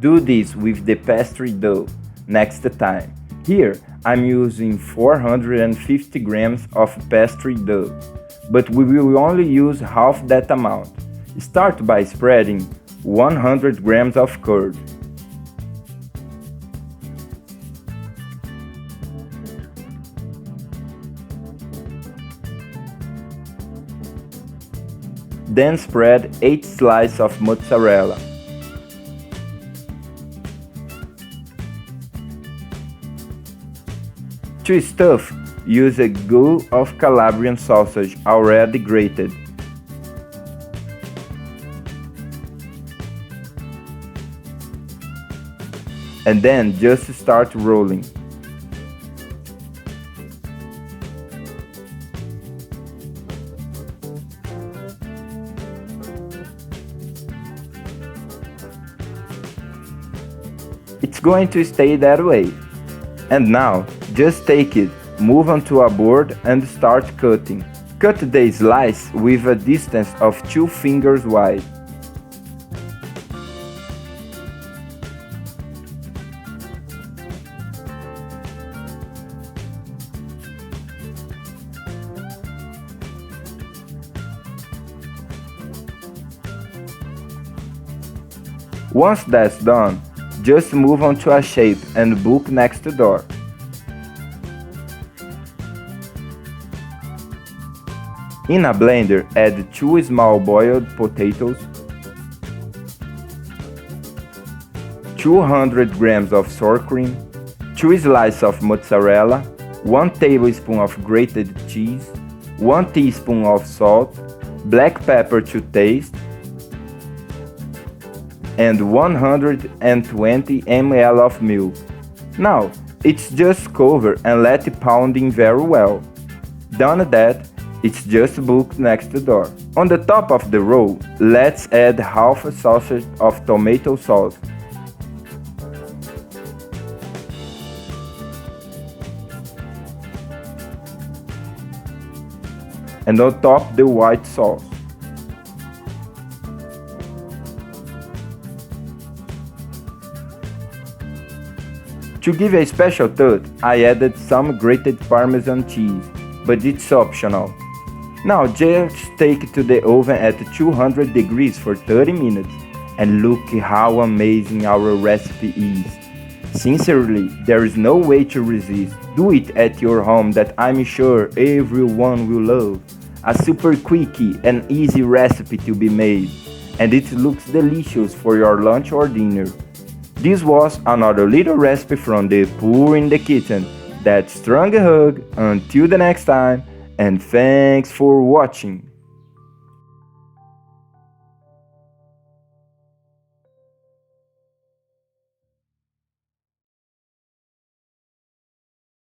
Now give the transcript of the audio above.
Do this with the pastry dough next time. Here I'm using 450 grams of pastry dough, but we will only use half that amount. Start by spreading 100 grams of curd. Then spread 8 slices of mozzarella. To stuff, use a goal of Calabrian sausage already grated. And then just start rolling. It's going to stay that way. And now, just take it, move onto a board and start cutting. Cut the slice with a distance of 2 fingers wide. Once that's done, just move on to a shape and book next door. In a blender, add 2 small boiled potatoes, 200 grams of sour cream, 2 slices of mozzarella, 1 tablespoon of grated cheese, 1 teaspoon of salt, black pepper to taste, and 120 ml of milk. Now, it's just cover and let it pounding very well. Done that, it's just booked next door. On the top of the roll, let's add half a sausage of tomato sauce. And on top the white sauce. To give a special touch, I added some grated Parmesan cheese, but it's optional. Now just take it to the oven at 200 degrees for 30 minutes and look how amazing our recipe is. Sincerely, there is no way to resist. Do it at your home that I'm sure everyone will love. A super quickie and easy recipe to be made, and it looks delicious for your lunch or dinner. This was another little recipe from the Poor in the Kitchen. That strong hug, until the next time, and thanks for watching.